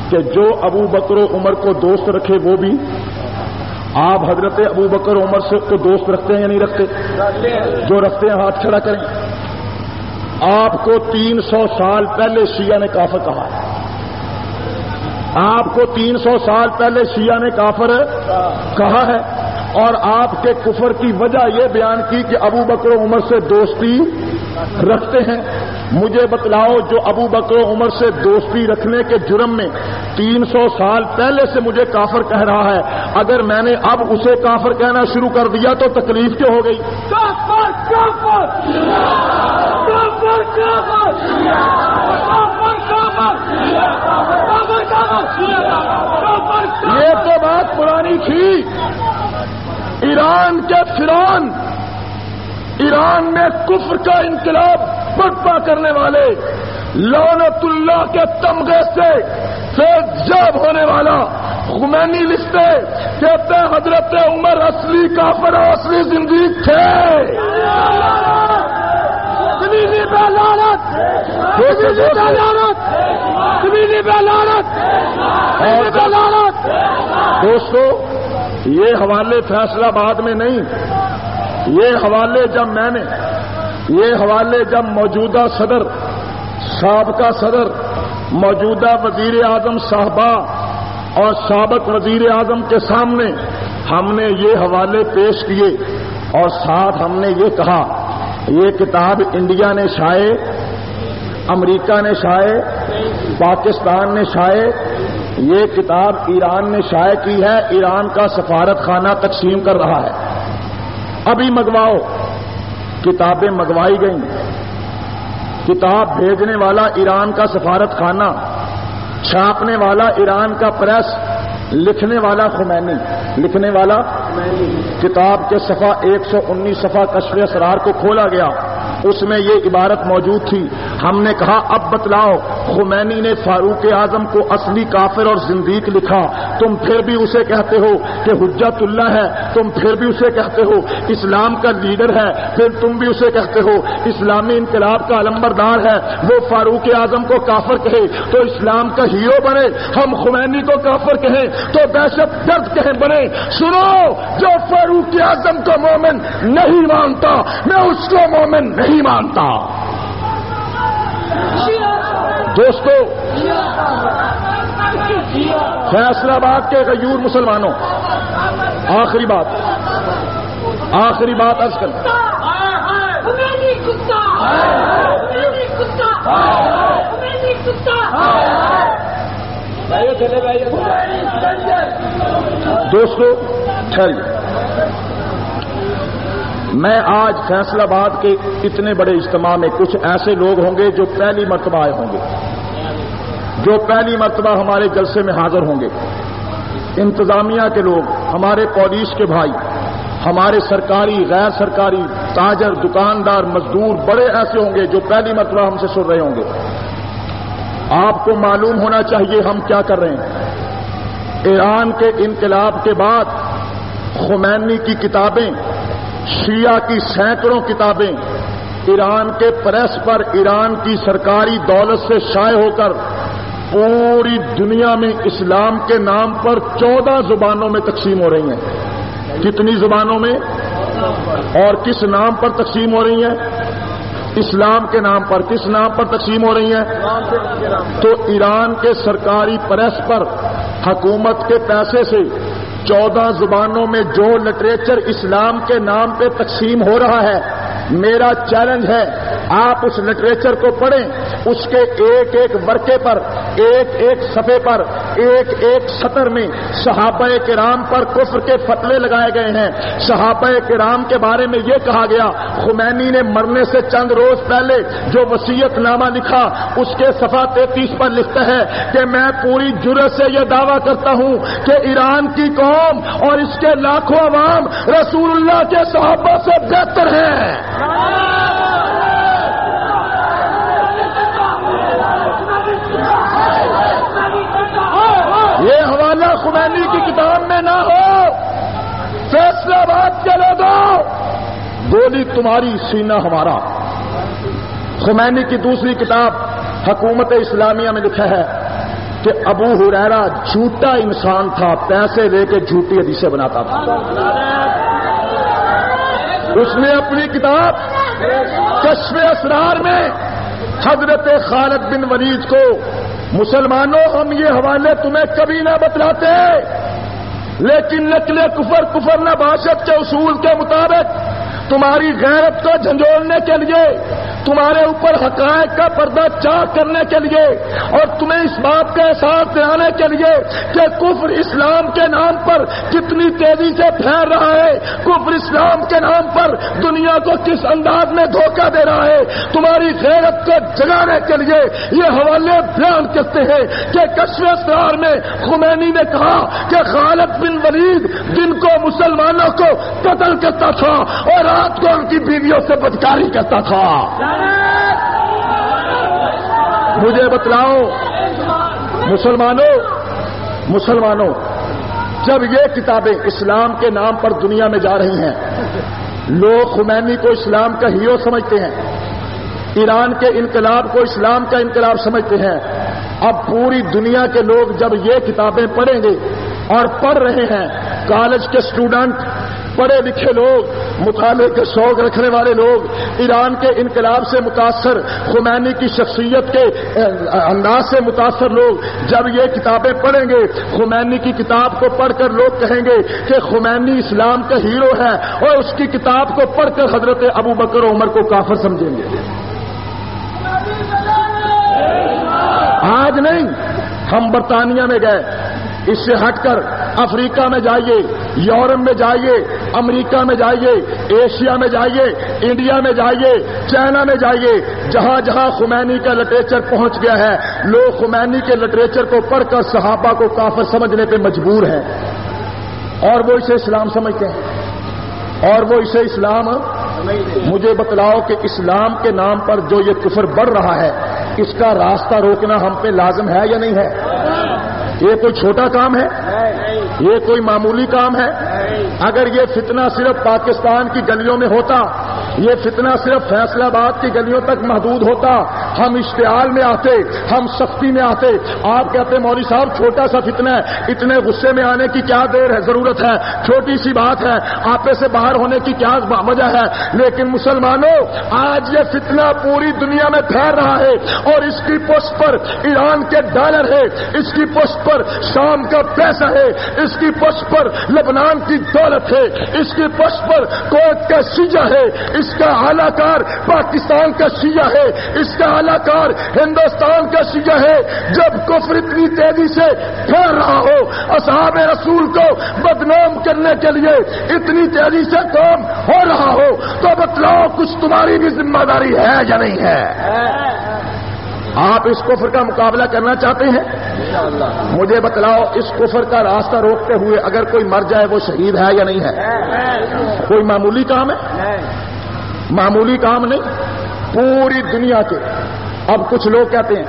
کہ جو ابو بکر و عمر کو دوست رکھے وہ بھی. آپ حضرت ابو بکر عمر سے کو دوست رکھتے ہیں یا نہیں رکھتے؟ جو رکھتے ہیں ہاتھ کھڑا کریں. آپ کو 300 سال پہلے شیعہ نے کافر کہا ہے. آپ کو 300 سال پہلے شیعہ نے کافر کہا ہے, اور آپ کے کفر کی وجہ یہ بیان کی کہ ابو بکر عمر سے دوستی رکھتے ہیں. مجھے بتلاؤ جو ابو بکر عمر سے دوستی رکھنے کے جرم میں 300 سال پہلے سے مجھے کافر کہہ رہا ہے, اگر میں نے اب اسے کافر کہنا شروع کر دیا تو تکلیف کیوں ہو گئی؟ یہ تو بات پرانی تھی. ایران کے فرعون, ایران میں کفر کا انقلاب برپا کرنے والے, لعنت اللہ کے تمغے سے فیضیاب ہونے والا خمینی لکھتے کہتے حضرت عمر اصلی کافر اور اصلی زندگی تھے. دوستو, یہ حوالے فیصلہ آباد میں نہیں, یہ حوالے جب موجودہ صدر, سابقہ صدر, موجودہ وزیر اعظم صاحبہ اور سابق وزیر اعظم کے سامنے ہم نے یہ حوالے پیش کیے, اور ساتھ ہم نے یہ کہا یہ کتاب انڈیا نے شائع, امریکہ نے شائع, پاکستان نے شائع, یہ کتاب ایران نے شائع کی ہے. ایران کا سفارت خانہ تقسیم کر رہا ہے. ابھی منگواؤ. کتابیں منگوائی گئیں. کتاب بھیجنے والا ایران کا سفارت خانہ, چھاپنے والا ایران کا پریس, لکھنے والا خمینی. لکھنے والا کتاب کے صفحہ 119 صفحہ کشف اسرار کو کھولا گیا, اس میں یہ عبارت موجود تھی. ہم نے کہا اب بتلاؤ, خمینی نے فاروق اعظم کو اصلی کافر اور زندیق لکھا, تم پھر بھی اسے کہتے ہو کہ حجت اللہ ہے, تم پھر بھی اسے کہتے ہو اسلام کا لیڈر ہے, پھر تم بھی اسے کہتے ہو اسلامی انقلاب کا علمبردار ہے. وہ فاروق اعظم کو کافر کہے تو اسلام کا ہیرو بنے, ہم خمینی کو کافر کہیں تو دہشت گرد کہیں بنے. سنو, جو فاروق اعظم کو مومن نہیں مانتا میں اس کو مومن نہیں مانتا. دوستو, فیصلہ آباد کے غیور مسلمانوں, آخری بات عرض کر, دوستو ٹھہریے. میں آج فیصلہ آباد کے اتنے بڑے اجتماع میں کچھ ایسے لوگ ہوں گے جو پہلی مرتبہ آئے ہوں گے, جو پہلی مرتبہ ہمارے جلسے میں حاضر ہوں گے. انتظامیہ کے لوگ, ہمارے پولیس کے بھائی, ہمارے سرکاری غیر سرکاری تاجر دکاندار مزدور بڑے ایسے ہوں گے جو پہلی مرتبہ ہم سے سن رہے ہوں گے. آپ کو معلوم ہونا چاہیے ہم کیا کر رہے ہیں. ایران کے انقلاب کے بعد خمینی کی کتابیں, شیعہ کی سینکڑوں کتابیں ایران کے پریس پر ایران کی سرکاری دولت سے شائع ہو کر پوری دنیا میں اسلام کے نام پر 14 زبانوں میں تقسیم ہو رہی ہیں. کتنی زبانوں میں اور کس نام پر تقسیم ہو رہی ہیں؟ اسلام کے نام پر. کس نام پر تقسیم ہو رہی ہیں؟ تو ایران کے سرکاری پریس پر حکومت کے پیسے سے 14 زبانوں میں جو لٹریچر اسلام کے نام پہ تقسیم ہو رہا ہے، میرا چیلنج ہے آپ اس لٹریچر کو پڑھیں. اس کے ایک ایک ورقے پر، ایک ایک صفحے پر، ایک ایک سطر میں صحابہ کرام پر کفر کے فتوے لگائے گئے ہیں. صحابہ کرام کے بارے میں یہ کہا گیا، خمینی نے مرنے سے چند روز پہلے جو وصیت نامہ لکھا اس کے صفحہ 33 پر لکھتا ہے کہ میں پوری جرأت سے یہ دعویٰ کرتا ہوں کہ ایران کی قوم اور اس کے لاکھوں عوام رسول اللہ کے صحابہ سے بہتر ہیں. یہ حوالہ خمینی کی کتاب میں نہ ہو. فیصلہ آباد کے لوگوں، گولی تمہاری سینہ ہمارا. خمینی کی دوسری کتاب حکومت اسلامیہ میں لکھا ہے کہ ابو ہریرہ جھوٹا انسان تھا، پیسے لے کے جھوٹی حدیثیں بناتا تھا. اس نے اپنی کتاب کشف اسرار میں حضرت خالد بن ولید کو، مسلمانوں ہم یہ حوالے تمہیں کبھی نہ بتلاتے، لیکن نقل کفر کفر نباشت کے اصول کے مطابق تمہاری غیرت کو جھنجھوڑنے کے لیے، تمہارے اوپر حقائق کا پردہ چاک کرنے کے لیے اور تمہیں اس بات کا احساس دلانے کے لیے کہ کفر اسلام کے نام پر کتنی تیزی سے پھیل رہا ہے، کفر اسلام کے نام پر دنیا کو کس انداز میں دھوکہ دے رہا ہے، تمہاری غیرت کو جگانے کے لیے یہ حوالے بیان کرتے ہیں کہ کشف اسرار میں خمینی نے کہا کہ خالد بن ولید دن کو مسلمانوں کو قتل کرتا تھا اور رات کو ان کی بیویوں سے بدکاری کرتا تھا. مجھے بتلاؤ مسلمانوں جب یہ کتابیں اسلام کے نام پر دنیا میں جا رہی ہیں، لوگ خمینی کو اسلام کا ہیرو سمجھتے ہیں، ایران کے انقلاب کو اسلام کا انقلاب سمجھتے ہیں. اب پوری دنیا کے لوگ جب یہ کتابیں پڑھیں گے اور پڑھ رہے ہیں، کالج کے اسٹوڈنٹ، پڑھے لکھے لوگ، مطالعے کے شوق رکھنے والے لوگ، ایران کے انقلاب سے متاثر، خمینی کی شخصیت کے انداز سے متاثر لوگ جب یہ کتابیں پڑھیں گے، خمینی کی کتاب کو پڑھ کر لوگ کہیں گے کہ خمینی اسلام کا ہیرو ہے، اور اس کی کتاب کو پڑھ کر حضرت ابو بکر و عمر کو کافر سمجھیں گے. آج نہیں، ہم برطانیہ میں گئے، اس سے ہٹ کر افریقہ میں جائیے، یورپ میں جائیے، امریکہ میں جائیے، ایشیا میں جائیے، انڈیا میں جائیے، چائنا میں جائیے، جہاں جہاں خمینی کا لٹریچر پہنچ گیا ہے، لوگ خمینی کے لٹریچر کو پڑھ کر صحابہ کو کافر سمجھنے پہ مجبور ہیں، اور وہ اسے اسلام سمجھتے ہیں، اور وہ اسے اسلام. مجھے بتلاؤ کہ اسلام کے نام پر جو یہ کفر بڑھ رہا ہے، اس کا راستہ روکنا ہم پہ لازم ہے یا نہیں ہے؟ یہ کوئی چھوٹا کام ہے؟ یہ کوئی معمولی کام ہے؟ اگر یہ فتنہ صرف پاکستان کی گلیوں میں ہوتا، یہ فتنہ صرف فیصلہ آباد کی گلیوں تک محدود ہوتا، ہم اشتعال میں آتے، ہم سختی میں آتے. آپ کہتے مولوی صاحب چھوٹا سا فتنہ ہے، اتنے غصے میں آنے کی کیا دیر ہے، ضرورت ہے، چھوٹی سی بات ہے، آپے سے باہر ہونے کی کیا وجہ ہے. لیکن مسلمانوں، آج یہ فتنہ پوری دنیا میں پھیل رہا ہے، اور اس کی پشت پر ایران کے ڈالر ہے، اس کی پشت پر شام کا پیسہ ہے، اس کی پشت پر لبنان کی دولت ہے، اس کی پشت پر کویت کا شیعہ ہے، اس کا اعلی کار پاکستان کا شیعہ ہے، اس کا اعلی کار ہندوستان کا شیعہ ہے. جب کفر اتنی تیزی سے پھیل رہا ہو، اصحاب رسول کو بدنام کرنے کے لیے اتنی تیزی سے کام ہو رہا ہو، تو بتلاؤ کچھ تمہاری بھی ذمہ داری ہے یا نہیں ہے؟ آپ اس کفر کا مقابلہ کرنا چاہتے ہیں؟ مجھے بتلاؤ اس کفر کا راستہ روکتے ہوئے اگر کوئی مر جائے وہ شہید ہے یا نہیں ہے؟ کوئی معمولی کام ہے؟ معمولی کام نہیں. پوری دنیا کے اب کچھ لوگ کہتے ہیں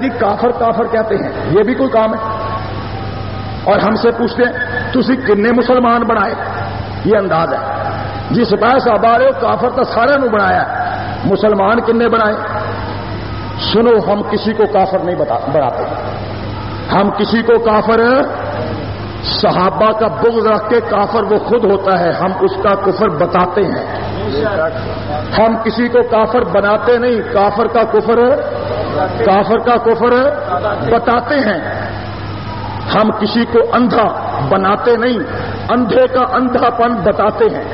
جی کافر کہتے ہیں، یہ بھی کوئی کام ہے. اور ہم سے پوچھتے ہیں تسی کنے مسلمان بنائے، یہ انداز ہے. جس پیسہ بارے کافر تو سارے نو بنایا، مسلمان کنے بنائے؟ سنو، ہم کسی کو کافر نہیں بناتے، ہم کسی کو کافر، صحابہ کا بغض رکھ کے کافر وہ خود ہوتا ہے، ہم اس کا کفر بتاتے ہیں۔ ہم کسی کو کافر بناتے نہیں، کافر کا کفر بتاتے ہیں۔ ہم کسی کو اندھا بناتے نہیں، اندھے کا اندھا پن بتاتے ہیں،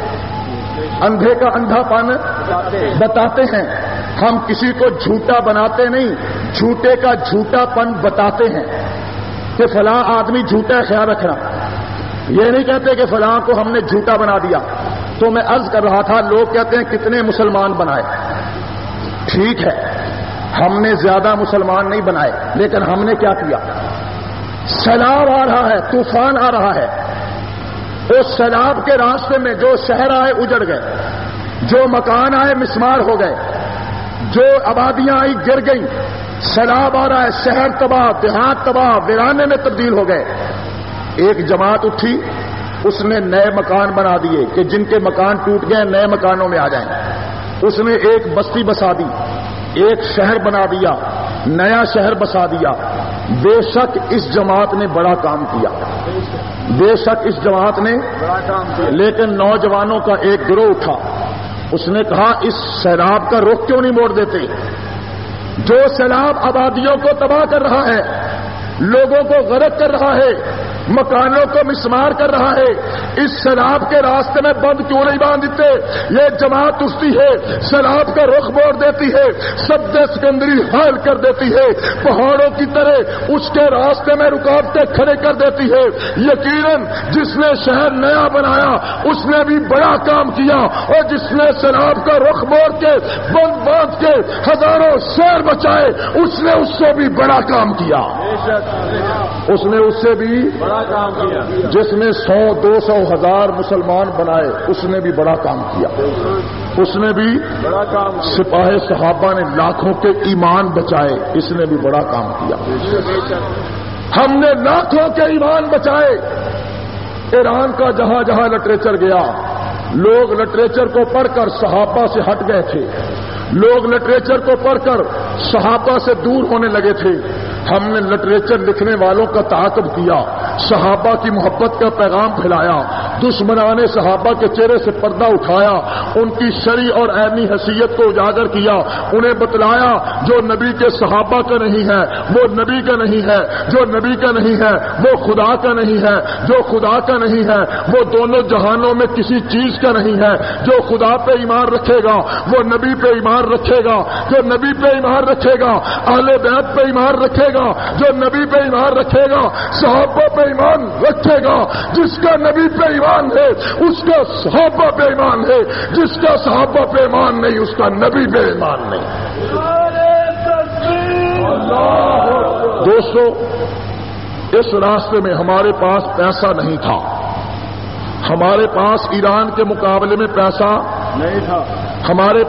اندھے کا اندھا پن بتاتے ہیں۔ ہم کسی کو جھوٹا بناتے نہیں، جھوٹے کا جھوٹا پن بتاتے ہیں کہ فلاں آدمی جھوٹا ہے، خیال رکھنا۔ یہ نہیں کہتے کہ فلاں کو ہم نے جھوٹا بنا دیا۔ تو میں عرض کر رہا تھا، لوگ کہتے ہیں کتنے مسلمان بنائے، ٹھیک ہے، ہم نے زیادہ مسلمان نہیں بنائے، لیکن ہم نے کیا کیا؟ سیلاب آ رہا ہے، طوفان آ رہا ہے، اس سیلاب کے راستے میں جو شہر آئے اجڑ گئے، جو مکان آئے مسمار ہو گئے، جو آبادیاں آئی گر گئیں، سیلاب آ رہا ہے، شہر تباہ، دیہات تباہ، ویرانے میں تبدیل ہو گئے۔ ایک جماعت اٹھی، اس نے نئے مکان بنا دیے کہ جن کے مکان ٹوٹ گئے نئے مکانوں میں آ جائیں۔ اس نے ایک بستی بسا دی، ایک شہر بنا دیا، نیا شہر بسا دیا۔ بے شک اس جماعت نے بڑا کام کیا، بے شک اس جماعت نے بڑا کام کیا، لیکن نوجوانوں کا ایک گروہ اٹھا، اس نے کہا اس سیلاب کا رخ کیوں نہیں موڑ دیتے؟ جو سیلاب آبادیوں کو تباہ کر رہا ہے، لوگوں کو غرق کر رہا ہے، مکانوں کو مسمار کر رہا ہے، اس سیلاب کے راستے میں بند کیوں نہیں باندھ دیتے؟ یہ جماعت اٹھتی ہے، سیلاب کا رخ موڑ دیتی ہے، سد سکندری حائل کر دیتی ہے، پہاڑوں کی طرح اس کے راستے میں رکاوٹیں کھڑے کر دیتی ہے۔ یقیناً جس نے شہر نیا بنایا اس نے بھی بڑا کام کیا، اور جس نے سیلاب کا رخ موڑ کے بند باندھ کے ہزاروں شہر بچائے اس نے اس سے بھی بڑا کام کیا، اس نے اس سے بھی بڑا کام کیا۔ جس نے 100 200 1000 مسلمان بنائے اس نے بھی بڑا کام کیا، اس نے بھی بڑا کام۔ سپاہی صحابہ نے لاکھوں کے ایمان بچائے، اس نے بھی بڑا کام کیا۔ ہم نے لاکھوں کے ایمان بچائے۔ ایران کا جہاں جہاں لٹریچر گیا، لوگ لٹریچر کو پڑھ کر صحابہ سے ہٹ گئے تھے، لوگ لٹریچر کو پڑھ کر صحابہ سے دور ہونے لگے تھے۔ ہم نے لٹریچر لکھنے والوں کا تعاقب کیا، صحابہ کی محبت کا پیغام پھیلایا، دشمنان صحابہ کے چہرے سے پردہ اٹھایا، ان کی شرعی اور عینی حیثیت کو اجاگر کیا، انہیں بتلایا جو نبی کے صحابہ کا نہیں ہے وہ نبی کا نہیں ہے، جو نبی کا نہیں ہے وہ خدا کا نہیں ہے، جو خدا کا نہیں ہے وہ دونوں جہانوں میں کسی چیز کا نہیں ہے، جو خدا پہ ایمان رکھے گا وہ نبی پہ ایمان رکھے گا، جو نبی پہ ایمان رکھے گا اہل بیت پہ ایمان رکھے گا، جو نبی پہ ایمان رکھے گا صحابہ پہ ایمان رکھے گا، جس کا نبی پہ ایمان ہے اس کا صحابہ پہ ایمان ہے، جس کا صحابہ پہ ایمان نہیں اس کا نبی پہ ایمان نہیں۔ دوستو، اس راستے میں ہمارے پاس پیسہ نہیں تھا، ہمارے پاس ایران کے مقابلے میں پیسہ نہیں تھا، ہمارے